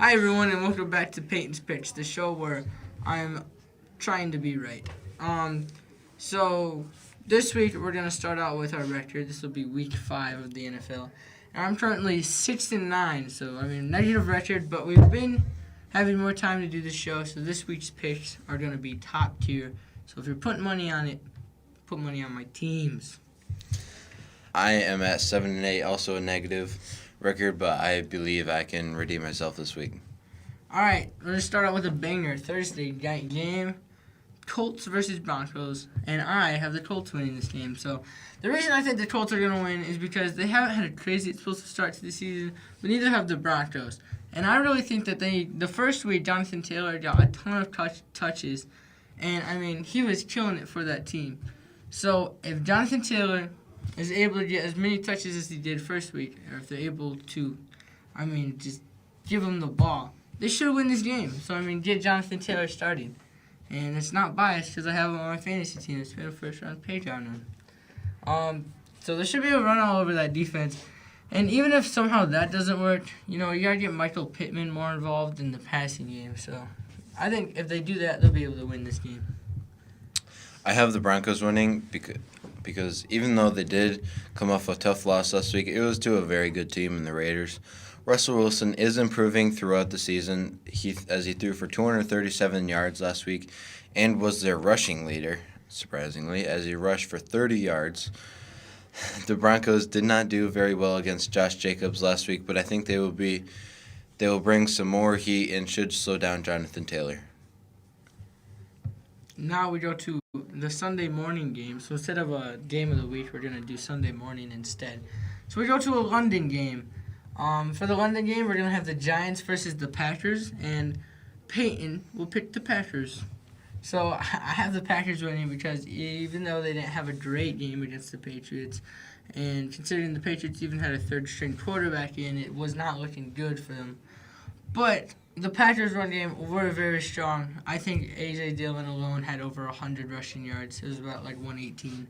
Hi everyone, and welcome back to Peyton's Pitch, the show where I'm trying to be right. So this week we're gonna start out with our record. This will be week 5 of the NFL, and I'm currently 6-9. So negative record, but we've been having more time to do the show. So this week's picks are gonna be top tier. So if you're putting money on it, put money on my teams. I am at 7-8, also a negative record, but I believe I can redeem myself this week. All right, we're gonna start out with a banger Thursday night game. Colts versus Broncos, and I have the Colts winning this game. So the reason I think the Colts are going to win is because they haven't had a crazy explosive start to the season, but neither have the Broncos. And I really think that the first week, Jonathan Taylor got a ton of touches, and he was killing it for that team. So if Jonathan Taylor is able to get as many touches as he did first week, or if they're able to, just give him the ball, they should win this game. So, get Jonathan Taylor starting. And it's not biased because I have him on my fantasy team. It's been a first-round page on him. So there should be a run all over that defense. And even if somehow that doesn't work, you got to get Michael Pittman more involved in the passing game. So I think if they do that, they'll be able to win this game. I have the Broncos winning because even though they did come off a tough loss last week, it was to a very good team in the Raiders. Russell Wilson is improving throughout the season as he threw for 237 yards last week and was their rushing leader, surprisingly, as he rushed for 30 yards. The Broncos did not do very well against Josh Jacobs last week, but I think they will bring some more heat and should slow down Jonathan Taylor. Now we go to the Sunday morning game. So instead of a game of the week, we're going to do Sunday morning instead. So we go to a London game. For the London game, we're going to have the Giants versus the Packers, and Peyton will pick the Packers. So I have the Packers winning because even though they didn't have a great game against the Patriots, and considering the Patriots even had a third-string quarterback in, it was not looking good for them. But the Packers' run game were very strong. I think A.J. Dillon alone had over 100 rushing yards. It was about 118.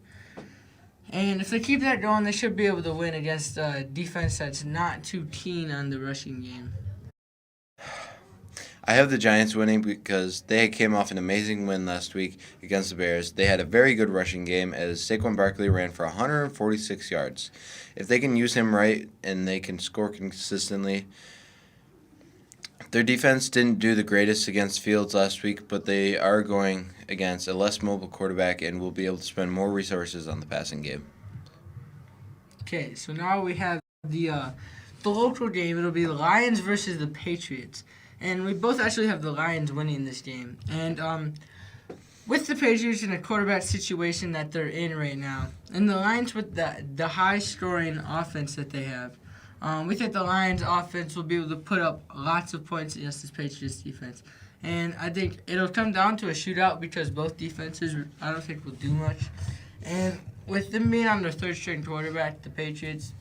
And if they keep that going, they should be able to win against a defense that's not too keen on the rushing game. I have the Giants winning because they came off an amazing win last week against the Bears. They had a very good rushing game as Saquon Barkley ran for 146 yards. If they can use him right and they can score consistently. Their defense didn't do the greatest against Fields last week, but they are going against a less mobile quarterback and will be able to spend more resources on the passing game. Okay, so now we have the local game. It'll be the Lions versus the Patriots. And we both actually have the Lions winning this game. And with the Patriots in a quarterback situation that they're in right now, and the Lions with the high-scoring offense that they have, we think the Lions offense will be able to put up lots of points against this Patriots defense. And I think it'll come down to a shootout because both defenses, I don't think, will do much. And with them being on their third-string quarterback, the Patriots,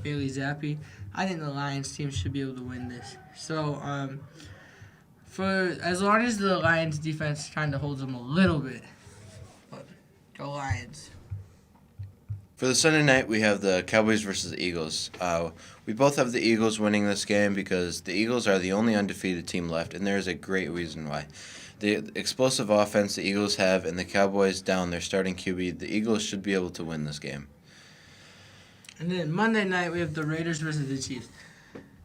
Bailey Zappi, I think the Lions team should be able to win this. So, for as long as the Lions defense kind of holds them a little bit, but go Lions. For the Sunday night, we have the Cowboys versus the Eagles. We both have the Eagles winning this game because the Eagles are the only undefeated team left, and there is a great reason why. The explosive offense the Eagles have and the Cowboys down their starting QB, the Eagles should be able to win this game. And then Monday night, we have the Raiders versus the Chiefs.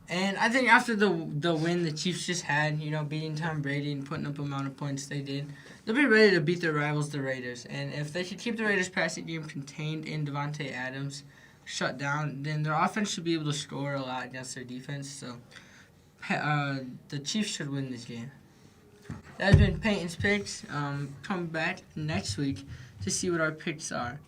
And I think after the win the Chiefs just had, beating Tom Brady and putting up the amount of points they did, they'll be ready to beat their rivals, the Raiders. And if they can keep the Raiders' passing game contained in Devontae Adams, shut down, then their offense should be able to score a lot against their defense. So the Chiefs should win this game. That has been Peyton's Picks. Come back next week to see what our picks are.